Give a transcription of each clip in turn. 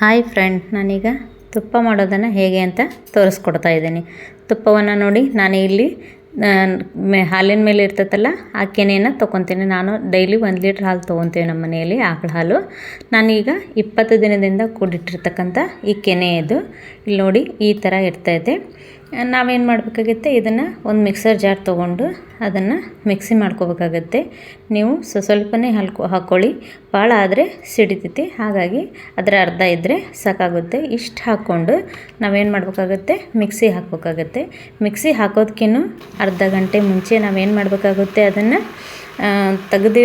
Hi friend, ನಾನೀಗ ತುಪ್ಪ ಮಾಡೋದನ್ನು ಹೇಗೆ ಅಂತ ತೋರಿಸ್ಕೊಡ್ತಾ ಇದ್ದೀನಿ. ತುಪ್ಪವನ್ನು ನೋಡಿ, ನಾನು ಇಲ್ಲಿ ಹಾಲಿನ ಮೇಲೆ ಇರ್ತೈತಲ್ಲ ಆ ಕೆನೆಯನ್ನು ತೊಗೊತೀನಿ. ನಾನು ಡೈಲಿ 1 ಲೀಟ್ರ್ ಹಾಲು ತೊಗೊತೀವಿ ನಮ್ಮ ಮನೆಯಲ್ಲಿ, ಆಕಳ ಹಾಲು. ನಾನೀಗ 20 ದಿನದಿಂದ ಕೂಡಿಟ್ಟಿರ್ತಕ್ಕಂಥ ಈ ಕೆನೆ ಇದು ಇಲ್ಲಿ ನೋಡಿ ಈ ಥರ ಇರ್ತೈತೆ. ನಾವೇನು ಮಾಡಬೇಕಾಗುತ್ತೆ, ಇದನ್ನು ಒಂದು ಮಿಕ್ಸರ್ ಜಾರ್ ತೊಗೊಂಡು ಅದನ್ನು ಮಿಕ್ಸಿ ಮಾಡ್ಕೋಬೇಕಾಗತ್ತೆ. ನೀವು ಸ್ವಲ್ಪನೇ ಹಾಕ್ಕೊಳ್ಳಿ, ಭಾಳ ಆದರೆ ಸಿಡಿತೈತಿ. ಹಾಗಾಗಿ ಅದರ ಅರ್ಧ ಇದ್ದರೆ ಸಾಕಾಗುತ್ತೆ. ಇಷ್ಟು ಹಾಕ್ಕೊಂಡು ನಾವೇನು ಮಾಡಬೇಕಾಗುತ್ತೆ, ಮಿಕ್ಸಿ ಹಾಕಬೇಕಾಗತ್ತೆ. ಮಿಕ್ಸಿ ಹಾಕೋದಕ್ಕಿಂತ ಅರ್ಧ ಗಂಟೆ ಮುಂಚೆ ನಾವೇನು ಮಾಡಬೇಕಾಗುತ್ತೆ, ಅದನ್ನು ತೆಗೆದು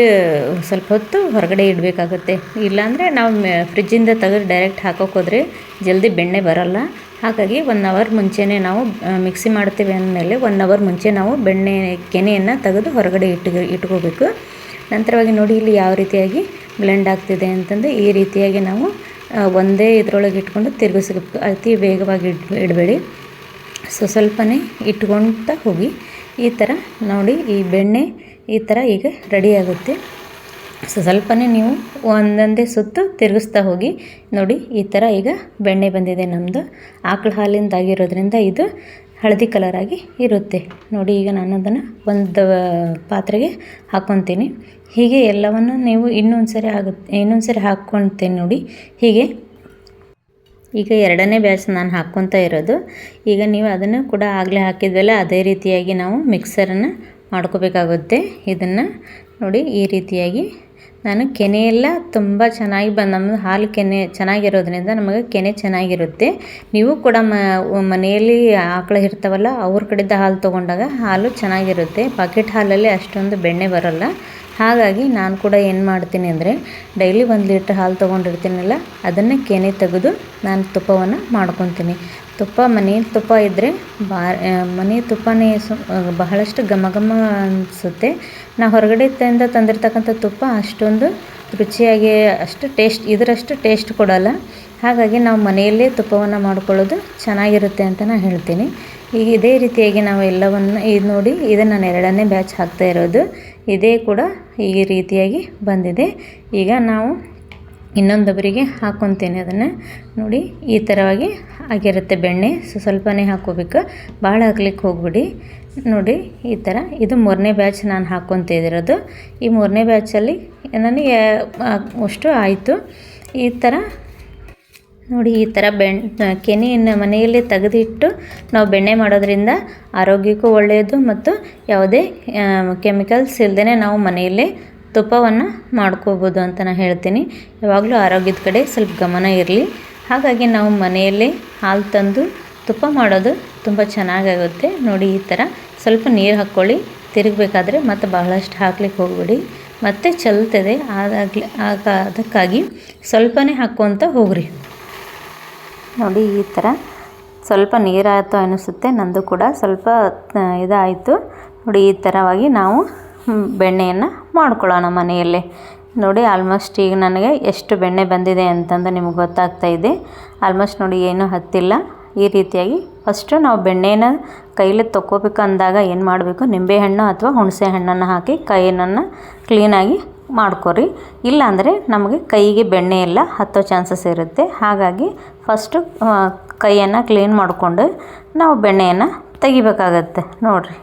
ಸ್ವಲ್ಪ ಹೊತ್ತು ಹೊರಗಡೆ ಇಡಬೇಕಾಗುತ್ತೆ. ಇಲ್ಲಾಂದರೆ ನಾವು ಫ್ರಿಜ್ಜಿಂದ ತೆಗೆದು ಡೈರೆಕ್ಟ್ ಹಾಕೋಕ್ಕೋದ್ರೆ ಜಲ್ದಿ ಬೆಣ್ಣೆ ಬರೋಲ್ಲ. ಹಾಗಾಗಿ 1 ಅವರ್ ಮುಂಚೆನೇ ನಾವು ಮಿಕ್ಸಿ ಮಾಡ್ತೀವಿ ಅಂದಮೇಲೆ 1 ಅವರ್ ಮುಂಚೆ ನಾವು ಕೆನೆಯನ್ನು ತೆಗೆದು ಹೊರಗಡೆ ಇಟ್ಕೋಬೇಕು. ನಂತರವಾಗಿ ನೋಡಿ ಇಲ್ಲಿ ಯಾವ ರೀತಿಯಾಗಿ ಬ್ಲೆಂಡ್ ಆಗ್ತಿದೆ ಅಂತಂದು ಈ ರೀತಿಯಾಗಿ ನಾವು ಒಂದೇ ಇದರೊಳಗೆ ಇಟ್ಕೊಂಡು ತಿರುಗಿಸ್ಬೇಕು. ಅತಿ ವೇಗವಾಗಿ ಇಡಬೇಡಿ, ಸ್ವಲ್ಪನೇ ಇಟ್ಕೊಳ್ತಾ ಹೋಗಿ. ಈ ಥರ ನೋಡಿ ಈ ಬೆಣ್ಣೆ ಈ ಥರ ಈಗ ರೆಡಿ ಆಗುತ್ತೆ. ಸ್ವಲ್ಪನೇ ನೀವು ಒಂದೊಂದೇ ಸುತ್ತು ತಿರುಗಿಸ್ತಾ ಹೋಗಿ. ನೋಡಿ ಈ ಥರ ಈಗ ಬೆಣ್ಣೆ ಬಂದಿದೆ. ನಮ್ಮದು ಆಕಳ ಹಾಲಿಂದಾಗಿರೋದ್ರಿಂದ ಇದು ಹಳದಿ ಕಲರಾಗಿ ಇರುತ್ತೆ. ನೋಡಿ ಈಗ ನಾನು ಅದನ್ನು ಒಂದು ಪಾತ್ರೆಗೆ ಹಾಕ್ಕೊತೀನಿ. ಹೀಗೆ ಎಲ್ಲವನ್ನು ನೀವು ಇನ್ನೊಂದು ಸರಿ ಹಾಕ್ಕೊಳ್ತೇನೆ ನೋಡಿ. ಹೀಗೆ ಈಗ 2ನೇ ಬ್ಯಾಚ್ ನಾನು ಹಾಕ್ಕೊತಾ ಇರೋದು. ಈಗ ನೀವು ಅದನ್ನು ಕೂಡ ಆಗಲೇ ಹಾಕಿದ್ವಲ್ಲ, ಅದೇ ರೀತಿಯಾಗಿ ನಾವು ಮಿಕ್ಸರನ್ನು ಮಾಡ್ಕೋಬೇಕಾಗುತ್ತೆ. ಇದನ್ನು ನೋಡಿ ಈ ರೀತಿಯಾಗಿ ನಾನು ಕೆನೆ ಎಲ್ಲ ತುಂಬ ಚೆನ್ನಾಗಿ ನಮ್ಮದು ಹಾಲು ಕೆನೆ ಚೆನ್ನಾಗಿರೋದ್ರಿಂದ ನಮಗೆ ಕೆನೆ ಚೆನ್ನಾಗಿರುತ್ತೆ. ನೀವು ಕೂಡ ಮನೆಯಲ್ಲಿ ಆಕಳ ಇರ್ತಾವಲ್ಲ, ಅವ್ರ ಕಡೆಯಿಂದ ಹಾಲು ತೊಗೊಂಡಾಗ ಹಾಲು ಚೆನ್ನಾಗಿರುತ್ತೆ. ಪಾಕೆಟ್ ಹಾಲಲ್ಲಿ ಅಷ್ಟೊಂದು ಬೆಣ್ಣೆ ಬರೋಲ್ಲ. ಹಾಗಾಗಿ ನಾನು ಕೂಡ ಏನು ಮಾಡ್ತೀನಿ ಅಂದರೆ, ಡೈಲಿ 1 ಲೀಟ್ರ್ ಹಾಲು ತೊಗೊಂಡಿರ್ತೀನಲ್ಲ, ಅದನ್ನು ಕೆನೆ ತೆಗೆದು ನಾನು ತುಪ್ಪವನ್ನು ಮಾಡ್ಕೊತೀನಿ. ಮನೆಯಲ್ಲಿ ತುಪ್ಪ ಇದ್ದರೆ ಮನೆ ತುಪ್ಪನೇ ಬಹಳಷ್ಟು ಘಮ ಘಮ ಅನಿಸುತ್ತೆ. ನಾವು ಹೊರಗಡೆ ತಂದಿರ್ತಕ್ಕಂಥ ತುಪ್ಪ ಅಷ್ಟೊಂದು ರುಚಿಯಾಗಿ ಇದರಷ್ಟು ಟೇಸ್ಟ್ ಕೊಡೋಲ್ಲ. ಹಾಗಾಗಿ ನಾವು ಮನೆಯಲ್ಲೇ ತುಪ್ಪವನ್ನು ಮಾಡ್ಕೊಳ್ಳೋದು ಚೆನ್ನಾಗಿರುತ್ತೆ ಅಂತ ನಾನು ಹೇಳ್ತೀನಿ. ಈಗ ಇದೇ ರೀತಿಯಾಗಿ ನಾವು ಎಲ್ಲವನ್ನು ಇದು ನೋಡಿ, ಇದು ನಾನು 2ನೇ ಬ್ಯಾಚ್ ಹಾಕ್ತಾ ಇರೋದು. ಇದೇ ಕೂಡ ಈ ರೀತಿಯಾಗಿ ಬಂದಿದೆ. ಈಗ ನಾವು ಇನ್ನೊಂದೊಬ್ಬರಿಗೆ ಹಾಕ್ಕೊತೀನಿ. ಅದನ್ನು ನೋಡಿ ಈ ಥರವಾಗಿ ಆಗಿರುತ್ತೆ. ಬೆಣ್ಣೆ ಸ್ವಲ್ಪನೇ ಹಾಕ್ಕೋಬೇಕು, ಭಾಳ ಹಾಕ್ಲಿಕ್ಕೆ ಹೋಗ್ಬಿಡಿ. ನೋಡಿ ಈ ಥರ ಇದು 3ನೇ ಬ್ಯಾಚ್ ನಾನು ಹಾಕ್ಕೊತಿರೋದು. ಈ 3ನೇ ಬ್ಯಾಚಲ್ಲಿ ನನಗೆ ಅಷ್ಟು ಆಯಿತು. ಈ ಥರ ನೋಡಿ ಈ ಥರ ಕೆನೆಯನ್ನು ಮನೆಯಲ್ಲೇ ತೆಗೆದಿಟ್ಟು ನಾವು ಬೆಣ್ಣೆ ಮಾಡೋದ್ರಿಂದ ಆರೋಗ್ಯಕ್ಕೂ ಒಳ್ಳೆಯದು, ಮತ್ತು ಯಾವುದೇ ಕೆಮಿಕಲ್ಸ್ ಇಲ್ಲದೇ ನಾವು ಮನೆಯಲ್ಲೇ ತುಪ್ಪವನ್ನು ಮಾಡ್ಕೋಬೋದು ಅಂತ ನಾನು ಹೇಳ್ತೀನಿ. ಯಾವಾಗಲೂ ಆರೋಗ್ಯದ ಕಡೆ ಸ್ವಲ್ಪ ಗಮನ ಇರಲಿ. ಹಾಗಾಗಿ ನಾವು ಮನೆಯಲ್ಲೇ ಹಾಲು ತಂದು ತುಪ್ಪ ಮಾಡೋದು ತುಂಬ ಚೆನ್ನಾಗಾಗುತ್ತೆ. ನೋಡಿ ಈ ಥರ ಸ್ವಲ್ಪ ನೀರು ಹಾಕ್ಕೊಳ್ಳಿ, ತಿರುಗಬೇಕಾದ್ರೆ ಮತ್ತು ಬಹಳಷ್ಟು ಹಾಕ್ಲಿಕ್ಕೆ ಹೋಗ್ಬಿಡಿ, ಮತ್ತು ಚೆಲ್ತದೆ. ಅದಕ್ಕಾಗಿ ಸ್ವಲ್ಪನೇ ಹಾಕ್ಕೊತ ಹೋಗ್ರಿ. ನೋಡಿ ಈ ಥರ ಸ್ವಲ್ಪ ನೀರಾಯಿತು ಅನಿಸುತ್ತೆ. ನಂದು ಕೂಡ ಸ್ವಲ್ಪ ಇದಾಯಿತು. ನೋಡಿ ಈ ಥರವಾಗಿ ನಾವು ಬೆಣ್ಣೆಯನ್ನು ಮಾಡ್ಕೊಳ್ಳೋಣ ಮನೆಯಲ್ಲೇ. ನೋಡಿ ಆಲ್ಮೋಸ್ಟ್ ಈಗ ನನಗೆ ಎಷ್ಟು ಬೆಣ್ಣೆ ಬಂದಿದೆ ಅಂತಂದು ನಿಮಗೆ ಗೊತ್ತಾಗ್ತಾ ಇದೆ. ಆಲ್ಮೋಸ್ಟ್ ನೋಡಿ ಏನೂ ಹತ್ತಿಲ್ಲ. ಈ ರೀತಿಯಾಗಿ ಫಸ್ಟು ನಾವು ಬೆಣ್ಣೆನ ಕೈಯಲ್ಲಿ ತೊಗೋಬೇಕು ಅಂದಾಗ ಏನು ಮಾಡಬೇಕು, ನಿಂಬೆಹಣ್ಣು ಅಥವಾ ಹುಣಸೆ ಹಣ್ಣನ್ನು ಹಾಕಿ ಕೈಯನ್ನು ಕ್ಲೀನಾಗಿ ಮಾಡ್ಕೊರಿ. ಇಲ್ಲಾಂದರೆ ನಮಗೆ ಕೈಗೆ ಬೆಣ್ಣೆ ಎಲ್ಲ ಹತ್ತೋ ಚಾನ್ಸಸ್ ಇರುತ್ತೆ. ಹಾಗಾಗಿ ಫಸ್ಟು ಕೈಯನ್ನು ಕ್ಲೀನ್ ಮಾಡಿಕೊಂಡು ನಾವು ಬೆಣ್ಣೆಯನ್ನು ತೆಗಿಬೇಕಾಗತ್ತೆ. ನೋಡಿರಿ,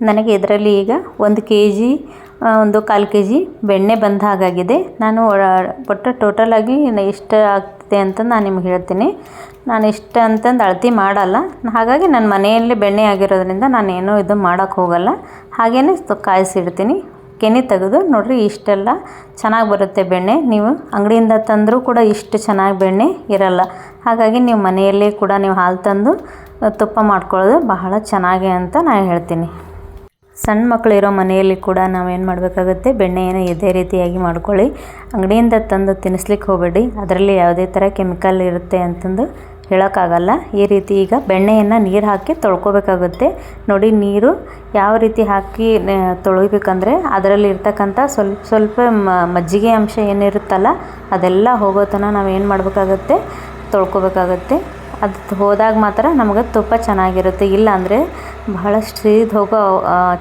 ನನಗೆ ಇದರಲ್ಲಿ ಈಗ 1 kg 1/4 kg ಬೆಣ್ಣೆ ಬಂದ ಹಾಗಾಗಿದೆ. ನಾನು ಒಟ್ಟು ಟೋಟಲಾಗಿ ಎಷ್ಟು ಆಗ್ತಿದೆ ಅಂತ ನಾನು ನಿಮ್ಗೆ ಹೇಳ್ತೀನಿ. ನಾನು ಇಷ್ಟು ಅಂತಂದು ಅಳತೆ ಮಾಡಲ್ಲ. ಹಾಗಾಗಿ ನನ್ನ ಮನೆಯಲ್ಲೇ ಬೆಣ್ಣೆ ಆಗಿರೋದ್ರಿಂದ ನಾನೇನು ಇದು ಮಾಡೋಕ್ಕೆ ಹೋಗಲ್ಲ. ಹಾಗೆಯೇ ಕಾಯಿಸಿಡ್ತೀನಿ. ಕೆನೆ ತೆಗೆದು ನೋಡಿರಿ ಇಷ್ಟೆಲ್ಲ ಚೆನ್ನಾಗಿ ಬರುತ್ತೆ ಬೆಣ್ಣೆ. ನೀವು ಅಂಗಡಿಯಿಂದ ತಂದರೂ ಕೂಡ ಇಷ್ಟು ಚೆನ್ನಾಗಿ ಬೆಣ್ಣೆ ಇರಲ್ಲ. ಹಾಗಾಗಿ ನೀವು ಮನೆಯಲ್ಲೇ ಕೂಡ ನೀವು ಹಾಲು ತಂದು ತುಪ್ಪ ಮಾಡ್ಕೊಳ್ಳೋದು ಬಹಳ ಚೆನ್ನಾಗಿ ಅಂತ ನಾನು ಹೇಳ್ತೀನಿ. ಸಣ್ಣ ಮಕ್ಕಳಿರೋ ಮನೆಯಲ್ಲಿ ಕೂಡ ನಾವೇನು ಮಾಡಬೇಕಾಗುತ್ತೆ, ಬೆಣ್ಣೆಯನ್ನು ಇದೇ ರೀತಿಯಾಗಿ ಮಾಡ್ಕೊಳ್ಳಿ. ಅಂಗಡಿಯಿಂದ ತಂದು ತಿನ್ನಿಸ್ಲಿಕ್ಕೆ ಹೋಗಬೇಡಿ. ಅದರಲ್ಲಿ ಯಾವುದೇ ಥರ ಕೆಮಿಕಲ್ ಇರುತ್ತೆ ಅಂತಂದು ಹೇಳೋಕ್ಕಾಗಲ್ಲ. ಈ ರೀತಿ ಈಗ ಬೆಣ್ಣೆಯನ್ನು ನೀರು ಹಾಕಿ ತೊಳ್ಕೊಬೇಕಾಗುತ್ತೆ. ನೋಡಿ ನೀರು ಯಾವ ರೀತಿ ಹಾಕಿ ತೊಳಿಬೇಕಂದ್ರೆ, ಅದರಲ್ಲಿ ಇರ್ತಕ್ಕಂಥ ಸ್ವಲ್ಪ ಮಜ್ಜಿಗೆ ಅಂಶ ಏನಿರುತ್ತಲ್ಲ ಅದೆಲ್ಲ ಹೋಗೋ ತನಕ ನಾವು ಏನು ಮಾಡಬೇಕಾಗುತ್ತೆ, ತೊಳ್ಕೊಬೇಕಾಗತ್ತೆ. ಅದು ಹೋದಾಗ ಮಾತ್ರ ನಮಗೆ ತುಪ್ಪ ಚೆನ್ನಾಗಿರುತ್ತೆ, ಇಲ್ಲ ಅಂದರೆ ಬಹಳಷ್ಟು ಸೀದು ಹೋಗೋ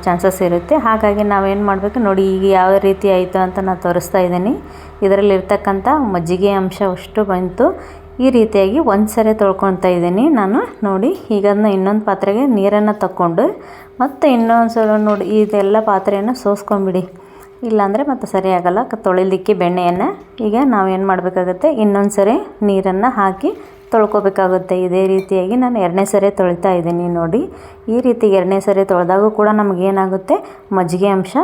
ಚಾನ್ಸಸ್ ಇರುತ್ತೆ. ಹಾಗಾಗಿ ನಾವೇನು ಮಾಡಬೇಕು ನೋಡಿ, ಈಗ ಯಾವ ರೀತಿ ಆಯಿತು ಅಂತ ನಾನು ತೋರಿಸ್ತಾ ಇದ್ದೀನಿ. ಇದರಲ್ಲಿರ್ತಕ್ಕಂಥ ಮಜ್ಜಿಗೆ ಅಂಶ ಅಷ್ಟು ಬಂತು. ಈ ರೀತಿಯಾಗಿ ಒಂದು ಸರಿ ತೊಳ್ಕೊಳ್ತಾ ಇದ್ದೀನಿ ನಾನು. ನೋಡಿ, ಈಗ ಅದನ್ನ ಇನ್ನೊಂದು ಪಾತ್ರೆಗೆ ನೀರನ್ನು ತಕ್ಕೊಂಡು ಮತ್ತು ಇನ್ನೊಂದು ಸಲ ನೋಡಿ ಇದೆಲ್ಲ ಪಾತ್ರೆಯನ್ನು ಸೋಸ್ಕೊಂಬಿಡಿ, ಇಲ್ಲಾಂದರೆ ಮತ್ತು ಸರಿಯಾಗಲ್ಲ ತೊಳಿಲಿಕ್ಕೆ ಬೆಣ್ಣೆಯನ್ನು. ಈಗ ನಾವೇನು ಮಾಡಬೇಕಾಗುತ್ತೆ, ಇನ್ನೊಂದು ಸರಿ ನೀರನ್ನು ಹಾಕಿ ತೊಳ್ಕೊಬೇಕಾಗುತ್ತೆ. ಇದೇ ರೀತಿಯಾಗಿ ನಾನು 2ನೇ ಸರಿ ತೊಳಿತಾ ಇದ್ದೀನಿ. ನೋಡಿ, ಈ ರೀತಿ 2ನೇ ಸರಿ ತೊಳೆದಾಗೂ ಕೂಡ ನಮಗೇನಾಗುತ್ತೆ, ಮಜ್ಜಿಗೆ ಅಂಶ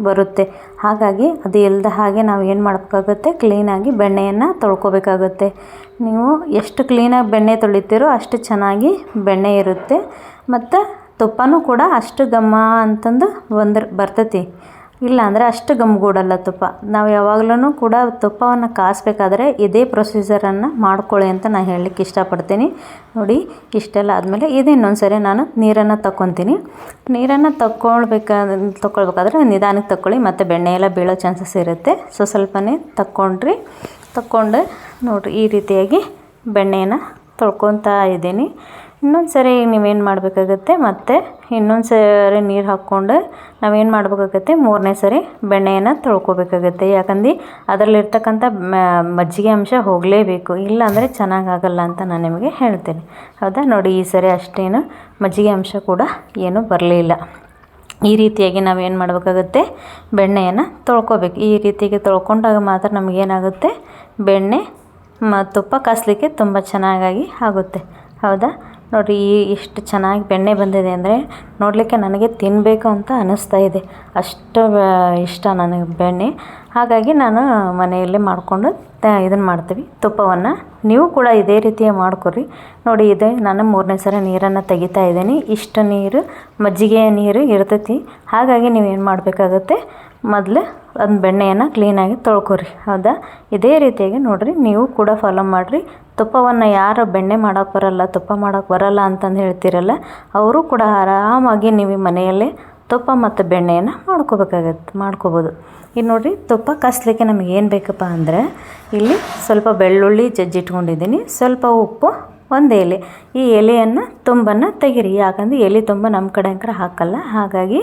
ಬರುತ್ತೆ. ಹಾಗಾಗಿ ಅದು ಇಲ್ಲದ ಹಾಗೆ ನಾವು ಏನು ಮಾಡಬೇಕಾಗುತ್ತೆ, ಕ್ಲೀನಾಗಿ ಬೆಣ್ಣೆಯನ್ನು ತೊಳ್ಕೊಬೇಕಾಗುತ್ತೆ. ನೀವು ಎಷ್ಟು ಕ್ಲೀನಾಗಿ ಬೆಣ್ಣೆ ತೊಳಿತೀರೋ ಅಷ್ಟು ಚೆನ್ನಾಗಿ ಬೆಣ್ಣೆ ಇರುತ್ತೆ, ಮತ್ತು ತುಪ್ಪನೂ ಕೂಡ ಅಷ್ಟು ಘಮ ಅಂತಂದು ಬರ್ತೈತಿ. ಇಲ್ಲ ಅಂದರೆ ಅಷ್ಟು ಗಮ್ಗೂಡಲ್ಲ ತುಪ್ಪ. ನಾವು ಯಾವಾಗಲೂ ಕೂಡ ತುಪ್ಪವನ್ನು ಕಾಸಬೇಕಾದ್ರೆ ಇದೇ ಪ್ರೊಸೀಜರನ್ನು ಮಾಡ್ಕೊಳ್ಳಿ ಅಂತ ನಾನು ಹೇಳಲಿಕ್ಕೆ ಇಷ್ಟಪಡ್ತೀನಿ. ನೋಡಿ, ಇಷ್ಟೆಲ್ಲ ಆದಮೇಲೆ ಇದು ಇನ್ನೊಂದು ಸರಿ ನಾನು ನೀರನ್ನು ತಗೊತೀನಿ. ನೀರನ್ನು ತಗೊಳ್ಬೇಕಾದ್ರೆ ನಿಧಾನಕ್ಕೆ ತಗೊಳ್ಳಿ, ಮತ್ತು ಬೆಣ್ಣೆ ಎಲ್ಲ ಬೀಳೋ ಚಾನ್ಸಸ್ ಇರುತ್ತೆ. ಸ್ವಲ್ಪನೇ ತಗೊಂಡು ನೋಡಿರಿ, ಈ ರೀತಿಯಾಗಿ ಬೆಣ್ಣೆಯನ್ನು ತೊಳ್ಕೊತಾ ಇದ್ದೀನಿ. ಇನ್ನೊಂದು ಸರಿ ನೀವೇನು ಮಾಡಬೇಕಾಗತ್ತೆ, ಮತ್ತು ಇನ್ನೊಂದು ಸರಿ ನೀರು ಹಾಕ್ಕೊಂಡು ನಾವೇನು ಮಾಡಬೇಕಾಗತ್ತೆ, 3ನೇ ಸರಿ ಬೆಣ್ಣೆಯನ್ನು ತೊಳ್ಕೊಬೇಕಾಗತ್ತೆ. ಯಾಕಂದ್ರೆ ಅದರಲ್ಲಿರ್ತಕ್ಕಂಥ ಮಜ್ಜಿಗೆ ಅಂಶ ಹೋಗಲೇಬೇಕು, ಇಲ್ಲಾಂದರೆ ಚೆನ್ನಾಗಾಗಲ್ಲ ಅಂತ ನಾನು ನಿಮಗೆ ಹೇಳ್ತೇನೆ. ಹೌದಾ? ನೋಡಿ, ಈ ಸರಿ ಅಷ್ಟೇನು ಮಜ್ಜಿಗೆ ಅಂಶ ಕೂಡ ಏನೂ ಬರಲಿಲ್ಲ. ಈ ರೀತಿಯಾಗಿ ನಾವೇನು ಮಾಡಬೇಕಾಗುತ್ತೆ, ಬೆಣ್ಣೆಯನ್ನು ತೊಳ್ಕೊಬೇಕು. ಈ ರೀತಿಯಾಗಿ ತೊಳ್ಕೊಂಡಾಗ ಮಾತ್ರ ನಮಗೇನಾಗುತ್ತೆ, ಬೆಣ್ಣೆ ತುಪ್ಪ ಕಾಸಲಿಕ್ಕೆ ತುಂಬ ಚೆನ್ನಾಗಿ ಆಗುತ್ತೆ. ಹೌದಾ? ನೋಡಿ, ಎಷ್ಟು ಚೆನ್ನಾಗಿ ಬೆಣ್ಣೆ ಬಂದಿದೆ ಅಂದರೆ ನೋಡಲಿಕ್ಕೆ ನನಗೆ ತಿನ್ನಬೇಕು ಅಂತ ಅನ್ನಿಸ್ತಾ ಇದೆ. ಅಷ್ಟು ಇಷ್ಟ ನನಗೆ ಬೆಣ್ಣೆ. ಹಾಗಾಗಿ ನಾನು ಮನೆಯಲ್ಲೇ ಮಾಡಿಕೊಂಡು ಇದನ್ನು ಮಾಡ್ತೀವಿ, ತುಪ್ಪವನ್ನು. ನೀವು ಕೂಡ ಇದೇ ರೀತಿಯ ಮಾಡ್ಕೊರಿ. ನೋಡಿ, ಇದೆ ನಾನು 3ನೇ ಸರಿ ನೀರನ್ನು ತೆಗಿತಾ ಇದ್ದೀನಿ. ಇಷ್ಟು ನೀರು ಮಜ್ಜಿಗೆ ನೀರು ಇರ್ತೈತಿ. ಹಾಗಾಗಿ ನೀವೇನು ಮಾಡಬೇಕಾಗುತ್ತೆ, ಮೊದಲು ಒಂದು ಬೆಣ್ಣೆಯನ್ನು ಕ್ಲೀನಾಗಿ ತೊಳ್ಕೊರಿ. ಹೌದಾ? ಇದೇ ರೀತಿಯಾಗಿ ನೋಡಿರಿ, ನೀವು ಕೂಡ ಫಾಲೋ ಮಾಡಿರಿ. ತುಪ್ಪವನ್ನು ಯಾರು ಬೆಣ್ಣೆ ಮಾಡೋಕ್ಕೆ ಬರಲ್ಲ, ತುಪ್ಪ ಮಾಡೋಕ್ಕೆ ಬರಲ್ಲ ಅಂತಂದು ಹೇಳ್ತಿರಲ್ಲ, ಅವರು ಕೂಡ ಆರಾಮಾಗಿ ನೀವು ಮನೆಯಲ್ಲೇ ತುಪ್ಪ ಮತ್ತು ಬೆಣ್ಣೆಯನ್ನು ಮಾಡ್ಕೋಬೋದು. ಈಗ ನೋಡಿರಿ, ತುಪ್ಪ ಕಾಸಲಿಕ್ಕೆ ನಮಗೆ ಏನು ಬೇಕಪ್ಪ ಅಂದರೆ, ಇಲ್ಲಿ ಸ್ವಲ್ಪ ಬೆಳ್ಳುಳ್ಳಿ ಜಜ್ಜಿಟ್ಕೊಂಡಿದ್ದೀನಿ, ಸ್ವಲ್ಪ ಉಪ್ಪು, ಒಂದು ಎಲೆ. ಈ ಎಲೆಯನ್ನು ತುಂಬನ್ನು ತೆಗೀರಿ. ಯಾಕಂದರೆ ಎಲೆ ತುಂಬ ನಮ್ಮ ಕಡೆ ಅಂಕರ ಹಾಕಲ್ಲ. ಹಾಗಾಗಿ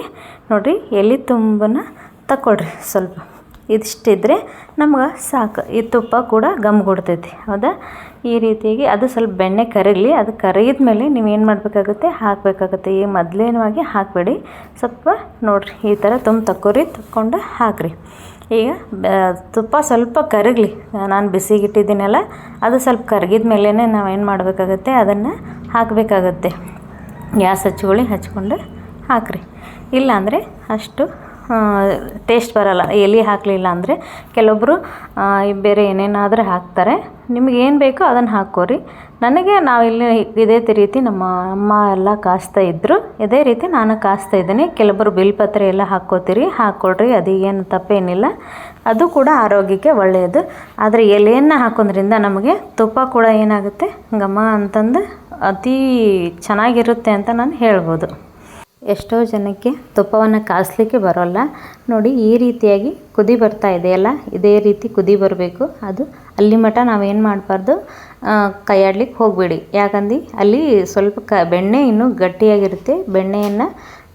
ನೋಡಿರಿ, ಎಲೆ ತುಂಬನ್ನು ತಗೊಳ್ರಿ. ಸ್ವಲ್ಪ ಇದಿಷ್ಟಿದ್ರೆ ನಮ್ಗೆ ಸಾಕು. ಈ ತುಪ್ಪ ಕೂಡ ಗಮ್ಗುಡ್ತೈತಿ. ಹೌದಾ? ಈ ರೀತಿಯಾಗಿ ಅದು ಸ್ವಲ್ಪ ಬೆಣ್ಣೆ ಕರಗಲಿ. ಅದು ಕರಗಿದ ಮೇಲೆ ನೀವೇನು ಮಾಡಬೇಕಾಗುತ್ತೆ, ಹಾಕಬೇಕಾಗುತ್ತೆ. ಈ ಮೊದಲೇನವಾಗಿ ಹಾಕಬೇಡಿ, ಸ್ವಲ್ಪ ನೋಡಿರಿ ಈ ಥರ ತಕ್ಕೊಂಡು ಹಾಕಿರಿ. ಈಗ ತುಪ್ಪ ಸ್ವಲ್ಪ ಕರಗಲಿ. ನಾನು ಬಿಸಿಗಿಟ್ಟಿದ್ದೀನಲ್ಲ, ಅದು ಸ್ವಲ್ಪ ಕರಗಿದ ಮೇಲೇ ನಾವೇನು ಮಾಡಬೇಕಾಗುತ್ತೆ, ಅದನ್ನು ಹಾಕಬೇಕಾಗತ್ತೆ. ಗ್ಯಾಸ್ ಹಚ್ಕೊಂಡು ಹಾಕಿರಿ. ಇಲ್ಲಾಂದರೆ ಅಷ್ಟು ಟೇಸ್ಟ್ ಬರೋಲ್ಲ. ಎಲೆ ಹಾಕಲಿಲ್ಲ ಅಂದರೆ ಕೆಲವೊಬ್ಬರು ಬೇರೆ ಏನೇನಾದರೂ ಹಾಕ್ತಾರೆ. ನಿಮಗೇನು ಬೇಕೋ ಅದನ್ನು ಹಾಕ್ಕೋರಿ. ನಾವಿಲ್ಲಿ ಇದೇ ರೀತಿ ನಮ್ಮ ಅಮ್ಮ ಎಲ್ಲ ಕಾಸ್ತಾ ಇದ್ದರು, ಇದೇ ರೀತಿ ನಾನು ಕಾಸ್ತಾ ಇದ್ದೀನಿ. ಕೆಲವೊಬ್ಬರು ಬಿಲ್ಪತ್ರೆ ಎಲ್ಲ ಹಾಕ್ಕೊಳ್ರಿ, ಅದೇನು ತಪ್ಪೇನಿಲ್ಲ. ಅದು ಕೂಡ ಆರೋಗ್ಯಕ್ಕೆ ಒಳ್ಳೆಯದು. ಆದರೆ ಎಲೆಯನ್ನು ಹಾಕೋದ್ರಿಂದ ನಮಗೆ ತುಪ್ಪ ಕೂಡ ಏನಾಗುತ್ತೆ, ಘಮ ಅಂತಂದು ಅತಿ ಚೆನ್ನಾಗಿರುತ್ತೆ ಅಂತ ನಾನು ಹೇಳ್ಬೋದು. ಎಷ್ಟೋ ಜನಕ್ಕೆ ತುಪ್ಪವನ್ನು ಕಾಸಲಿಕ್ಕೆ ಬರೋಲ್ಲ. ನೋಡಿ, ಈ ರೀತಿಯಾಗಿ ಕುದಿ ಬರ್ತಾ ಇದೆಯಲ್ಲ, ಇದೇ ರೀತಿ ಕುದಿ ಬರಬೇಕು. ಅದು ಅಲ್ಲಿ ಮಟ್ಟ ನಾವೇನು ಮಾಡಬಾರ್ದು, ಕೈಯಾಡ್ಲಿಕ್ಕೆ ಹೋಗಬೇಡಿ. ಯಾಕಂದ್ರೆ ಅಲ್ಲಿ ಸ್ವಲ್ಪ ಬೆಣ್ಣೆ ಇನ್ನೂ ಗಟ್ಟಿಯಾಗಿರುತ್ತೆ. ಬೆಣ್ಣೆಯನ್ನು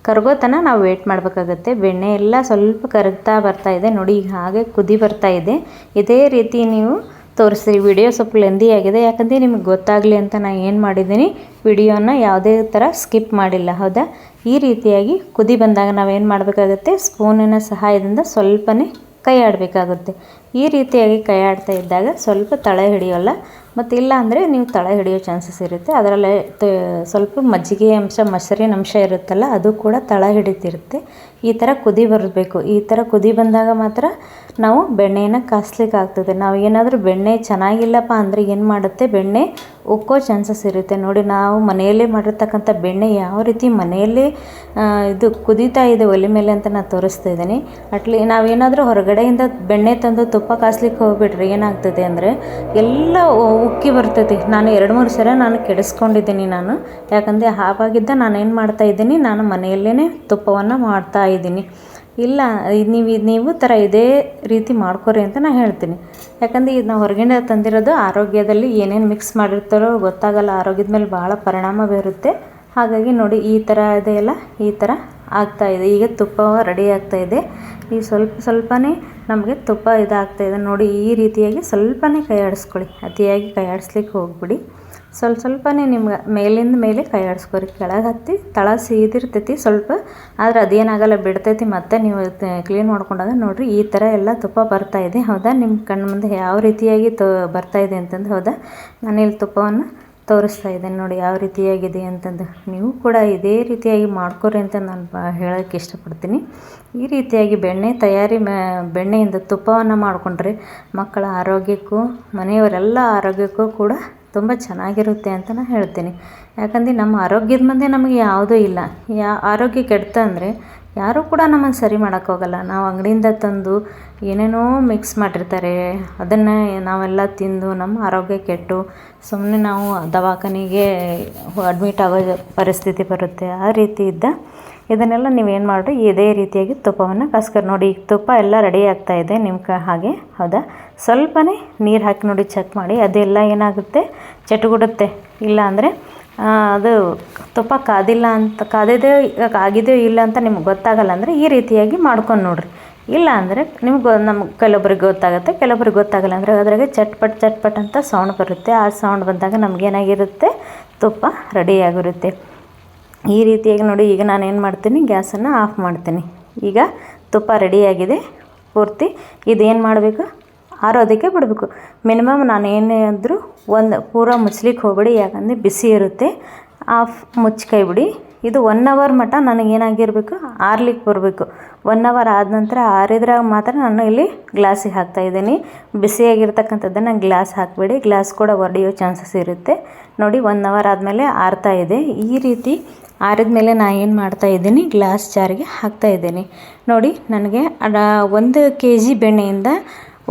ಕರಗೋತನ ನಾವು ವೇಟ್ ಮಾಡಬೇಕಾಗತ್ತೆ. ಬೆಣ್ಣೆ ಎಲ್ಲ ಸ್ವಲ್ಪ ಕರಗ್ತಾ ಬರ್ತಾ ಇದೆ. ನೋಡಿ, ಈಗ ಹಾಗೆ ಕುದಿ ಬರ್ತಾ ಇದೆ. ಇದೇ ರೀತಿ ನೀವು ತೋರಿಸ್ರಿ. ವಿಡಿಯೋ ಸ್ವಲ್ಪ ಲೆಂದಿ ಆಗಿದೆ, ಯಾಕಂದರೆ ನಿಮಗೆ ಗೊತ್ತಾಗಲಿ ಅಂತ ನಾನು ಏನು ಮಾಡಿದ್ದೀನಿ, ವಿಡಿಯೋನ ಯಾವುದೇ ಥರ ಸ್ಕಿಪ್ ಮಾಡಿಲ್ಲ. ಹೌದಾ? ಈ ರೀತಿಯಾಗಿ ಕುದಿ ಬಂದಾಗ ನಾವೇನು ಮಾಡಬೇಕಾಗುತ್ತೆ, ಸ್ಪೂನಿನ ಸಹಾಯದಿಂದ ಸ್ವಲ್ಪನೇ ಕೈ ಆಡಬೇಕಾಗುತ್ತೆ. ಈ ರೀತಿಯಾಗಿ ಕೈ ಆಡ್ತಾ ಇದ್ದಾಗ ಸ್ವಲ್ಪ ತಳ ಹಿಡಿಯೋಲ್ಲ, ಮತ್ತು ಇಲ್ಲ ಅಂದರೆ ನೀವು ತಳ ಹಿಡಿಯೋ ಚಾನ್ಸಸ್ ಇರುತ್ತೆ. ಅದರಲ್ಲೇ ಸ್ವಲ್ಪ ಮಜ್ಜಿಗೆ ಅಂಶ, ಮೊಸರಿನ ಅಂಶ ಇರುತ್ತಲ್ಲ, ಅದು ಕೂಡ ತಳ ಹಿಡಿತಿರುತ್ತೆ. ಈ ಥರ ಕುದಿ ಬರಬೇಕು. ಈ ಥರ ಕುದಿ ಬಂದಾಗ ಮಾತ್ರ ನಾವು ಬೆಣ್ಣೆಯನ್ನು ಕಾಸ್ಲಿಕ್ಕೆ ಆಗ್ತದೆ. ನಾವು ಏನಾದರೂ ಬೆಣ್ಣೆ ಚೆನ್ನಾಗಿಲ್ಲಪ್ಪ ಅಂದರೆ ಏನು ಮಾಡುತ್ತೆ, ಬೆಣ್ಣೆ ಉಕ್ಕೋ ಚಾನ್ಸಸ್ ಇರುತ್ತೆ. ನೋಡಿ, ನಾವು ಮನೆಯಲ್ಲೇ ಮಾಡಿರ್ತಕ್ಕಂಥ ಬೆಣ್ಣೆ ಯಾವ ರೀತಿ ಮನೆಯಲ್ಲೇ ಇದು ಕುದೀತಾ ಇದೆ ಒಲೆ ಮೇಲೆ ಅಂತ ನಾನು ತೋರಿಸ್ತಾ ಇದ್ದೀನಿ. ನಾವೇನಾದರೂ ಹೊರಗಡೆಯಿಂದ ಬೆಣ್ಣೆ ತಂದು ತುಪ್ಪ ಕಾಸ್ಲಿಕ್ಕೆ ಹೋಗ್ಬಿಟ್ರೆ ಏನಾಗ್ತದೆ ಅಂದರೆ ಎಲ್ಲ ಉಕ್ಕಿ ಬರ್ತೈತಿ. ನಾನು 2-3 ಸಲ ಕೆಡಿಸ್ಕೊಂಡಿದ್ದೀನಿ. ಯಾಕಂದರೆ ಹಾವಾಗಿದ್ದ ನಾನು ಏನು ಮಾಡ್ತಾಯಿದ್ದೀನಿ, ನಾನು ಮನೆಯಲ್ಲೇ ತುಪ್ಪವನ್ನು ಮಾಡ್ತಾಯಿದ್ದೀನಿ. ಇಲ್ಲ ನೀವು ಥರ ಇದೇ ರೀತಿ ಮಾಡ್ಕೊರಿ ಅಂತ ನಾನು ಹೇಳ್ತೀನಿ. ಯಾಕಂದರೆ ಇದು ನಾವು ಹೊರಗಿಂದ ತಂದಿರೋದು ಆರೋಗ್ಯದಲ್ಲಿ ಏನೇನು ಮಿಕ್ಸ್ ಮಾಡಿರ್ತಾರೋ ಗೊತ್ತಾಗಲ್ಲ, ಆರೋಗ್ಯದ ಮೇಲೆ ಭಾಳ ಪರಿಣಾಮ ಬೀರುತ್ತೆ. ಹಾಗಾಗಿ ನೋಡಿ ಈ ಥರ ಇದೆಯಲ್ಲ, ಈ ಥರ ಆಗ್ತಾಯಿದೆ. ಈಗ ತುಪ್ಪ ರೆಡಿ ಆಗ್ತಾಯಿದೆ. ಈ ಸ್ವಲ್ಪನೇ ನಮಗೆ ತುಪ್ಪ ಇದಾಗ್ತಾಯಿದೆ ನೋಡಿ. ಈ ರೀತಿಯಾಗಿ ಸ್ವಲ್ಪನೇ ಕೈ ಆಡಿಸ್ಕೊಳ್ಳಿ, ಅತಿಯಾಗಿ ಕೈ ಆಡಿಸ್ಲಿಕ್ಕೆ ಹೋಗ್ಬಿಡಿ. ಸ್ವಲ್ಪನೇ ನಿಮ್ಗೆ ಮೇಲಿಂದ ಮೇಲೆ ಕೈ ಆಡಿಸ್ಕೊರಿ. ಕೆಳಗೆ ಹತ್ತಿ ತಳ ಸೀದಿರ್ತೈತಿ ಸ್ವಲ್ಪ, ಆದರೆ ಅದೇನಾಗಲ್ಲ, ಬಿಡ್ತೈತಿ. ಮತ್ತೆ ನೀವು ಕ್ಲೀನ್ ಮಾಡ್ಕೊಂಡಾಗ ನೋಡಿರಿ ಈ ಥರ ಎಲ್ಲ ತುಪ್ಪ ಬರ್ತಾಯಿದೆ. ಹೌದಾ, ನಿಮ್ಮ ಕಣ್ಣು ಮುಂದೆ ಯಾವ ರೀತಿಯಾಗಿ ಬರ್ತಾಯಿದೆ ಅಂತಂದು. ಹೌದಾ, ನಾನಿಲ್ಲಿ ತುಪ್ಪವನ್ನು ತೋರಿಸ್ತಾ ಇದ್ದೇನೆ ನೋಡಿ ಯಾವ ರೀತಿಯಾಗಿದೆ ಅಂತಂದು. ನೀವು ಕೂಡ ಇದೇ ರೀತಿಯಾಗಿ ಮಾಡ್ಕೊರಿ ಅಂತ ನಾನು ಹೇಳೋಕ್ಕೆ ಇಷ್ಟಪಡ್ತೀನಿ. ಈ ರೀತಿಯಾಗಿ ಬೆಣ್ಣೆಯಿಂದ ತುಪ್ಪವನ್ನು ಮಾಡಿಕೊಂಡ್ರೆ ಮಕ್ಕಳ ಆರೋಗ್ಯಕ್ಕೂ ಮನೆಯವರೆಲ್ಲ ಆರೋಗ್ಯಕ್ಕೂ ಕೂಡ ತುಂಬ ಚೆನ್ನಾಗಿರುತ್ತೆ ಅಂತ ನಾನು ಹೇಳ್ತೀನಿ. ಯಾಕಂದರೆ ನಮ್ಮ ಆರೋಗ್ಯದ ಮುಂದೆ ನಮಗೆ ಯಾವುದೂ ಇಲ್ಲ. ಆರೋಗ್ಯ ಕೆಡ್ತ ಅಂದರೆ ಯಾರೂ ಕೂಡ ನಮ್ಮನ್ನು ಸರಿ ಮಾಡೋಕ್ಕೋಗಲ್ಲ. ನಾವು ಅಂಗಡಿಯಿಂದ ತಂದು ಏನೇನೋ ಮಿಕ್ಸ್ ಮಾಡಿರ್ತಾರೆ, ಅದನ್ನು ನಾವೆಲ್ಲ ತಿಂದು ನಮ್ಮ ಆರೋಗ್ಯ ಕೆಟ್ಟು ಸುಮ್ಮನೆ ನಾವು ದವಾಖಾನೆಗೆ ಅಡ್ಮಿಟ್ ಆಗೋ ಪರಿಸ್ಥಿತಿ ಬರುತ್ತೆ. ಆ ರೀತಿ ಇದನ್ನೆಲ್ಲ ನೀವೇನು ಮಾಡಿರಿ, ಇದೇ ರೀತಿಯಾಗಿ ತುಪ್ಪವನ್ನು ಕಾಸ್ಕರಿ ನೋಡಿ. ಈಗ ತುಪ್ಪ ಎಲ್ಲ ರೆಡಿ ಆಗ್ತಾಯಿದೆ ನಿಮ್ಮ ಹಾಗೆ. ಹೌದಾ, ಸ್ವಲ್ಪನೇ ನೀರು ಹಾಕಿ ನೋಡಿ, ಚೆಕ್ ಮಾಡಿ. ಅದೆಲ್ಲ ಏನಾಗುತ್ತೆ, ಚಟುಗುಡುತ್ತೆ. ಇಲ್ಲ ಅಂದರೆ ಅದು ತುಪ್ಪ ಆಗಿದೆಯೋ ಇಲ್ಲ ಅಂತ ನಿಮ್ಗೆ ಗೊತ್ತಾಗಲ್ಲ. ಅಂದರೆ ಈ ರೀತಿಯಾಗಿ ಮಾಡ್ಕೊಂಡು ನೋಡಿರಿ. ಇಲ್ಲ ಅಂದರೆ ನಮ್ಗೆ ಕೆಲವೊಬ್ರಿಗೆ ಗೊತ್ತಾಗುತ್ತೆ, ಕೆಲವೊಬ್ರಿಗೆ ಗೊತ್ತಾಗಲ್ಲ. ಅಂದರೆ ಅದ್ರಾಗೆ ಚಟ್ಪಟ್ ಅಂತ ಸೌಂಡ್ ಬರುತ್ತೆ. ಆ ಸೌಂಡ್ ಬಂದಾಗ ನಮಗೇನಾಗಿರುತ್ತೆ, ತುಪ್ಪ ರೆಡಿಯಾಗಿರುತ್ತೆ. ಈ ರೀತಿಯಾಗಿ ನೋಡಿ. ಈಗ ನಾನೇನು ಮಾಡ್ತೀನಿ, ಗ್ಯಾಸನ್ನು ಆಫ್ ಮಾಡ್ತೀನಿ. ಈಗ ತುಪ್ಪ ರೆಡಿಯಾಗಿದೆ ಪೂರ್ತಿ. ಇದೇನು ಮಾಡಬೇಕು, ಆರೋದಕ್ಕೆ ಬಿಡಬೇಕು. ಮಿನಿಮಮ್ ನಾನು ಏನೇ ಅಂದರೂ ಪೂರ ಮುಚ್ಚಲಿಕ್ಕೆ ಹೋಗಬೇಡಿ, ಯಾಕಂದರೆ ಬಿಸಿ ಇರುತ್ತೆ. ಮುಚ್ಚಿಕೈ ಬಿಡಿ. ಇದು 1 ಅವರ್ ಮಟ್ಟ ನನಗೇನಾಗಿರಬೇಕು, ಆರ್ಲಿಕ್ಕೆ ಬರಬೇಕು. 1 ಅವರ್ ಆದ ನಂತರ ಆರಿದ್ರಾಗ ಮಾತ್ರ ನಾನು ಇಲ್ಲಿ ಗ್ಲಾಸಿಗೆ ಹಾಕ್ತಾಯಿದ್ದೀನಿ. ಬಿಸಿಯಾಗಿರ್ತಕ್ಕಂಥದ್ದನ್ನು ಗ್ಲಾಸ್ ಹಾಕಬೇಡಿ, ಗ್ಲಾಸ್ ಕೂಡ ಒಡೆಯೋ ಚಾನ್ಸಸ್ ಇರುತ್ತೆ ನೋಡಿ. 1 ಅವರ್ ಆದಮೇಲೆ ಆರ್ತಾ ಇದೆ. ಈ ರೀತಿ ಆರಿದ ಮೇಲೆ ನಾನು ಏನು ಮಾಡ್ತಾಯಿದ್ದೀನಿ, ಗ್ಲಾಸ್ ಜಾರಿಗೆ ಹಾಕ್ತಾಯಿದ್ದೀನಿ ನೋಡಿ. ನನಗೆ 1 kg ಬೆಣ್ಣೆಯಿಂದ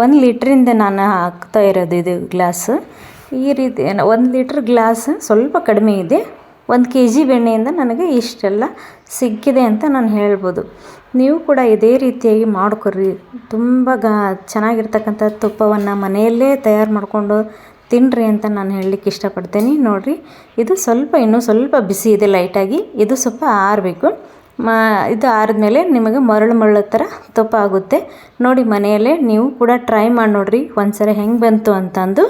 1 ಲೀಟ್ರಿಂದ ನಾನು ಹಾಕ್ತಾ ಇರೋದು ಇದು ಗ್ಲಾಸ್. ಈ ರೀತಿ 1 ಲೀಟ್ರ್ ಗ್ಲಾಸ್ ಸ್ವಲ್ಪ ಕಡಿಮೆ ಇದೆ. 1 kg ಬೆಣ್ಣೆಯಿಂದ ನನಗೆ ಇಷ್ಟೆಲ್ಲ ಸಿಕ್ಕಿದೆ ಅಂತ ನಾನು ಹೇಳ್ಬೋದು. ನೀವು ಕೂಡ ಇದೇ ರೀತಿಯಾಗಿ ಮಾಡ್ಕೊರಿ. ತುಂಬ ಚೆನ್ನಾಗಿರ್ತಕ್ಕಂಥ ತುಪ್ಪವನ್ನು ಮನೆಯಲ್ಲೇ ತಯಾರು ಮಾಡಿಕೊಂಡು ತಿನ್ನಿರಿ ಅಂತ ನಾನು ಹೇಳಲಿಕ್ಕೆ ಇಷ್ಟಪಡ್ತೀನಿ. ನೋಡಿರಿ, ಇದು ಇನ್ನೂ ಸ್ವಲ್ಪ ಬಿಸಿ ಇದೆ ಲೈಟಾಗಿ. ಇದು ಸ್ವಲ್ಪ ಆರಬೇಕು. ಇದು ಆರಿದ್ಮೇಲೆ ನಿಮಗೆ ಮರಳು ಥರ ತುಪ್ಪ ಆಗುತ್ತೆ ನೋಡಿ. ಮನೆಯಲ್ಲೇ ನೀವು ಕೂಡ ಟ್ರೈ ಮಾಡಿ ನೋಡಿರಿ ಒಂದ್ಸರಿ ಹೆಂಗೆ ಬಂತು ಅಂತಂದು.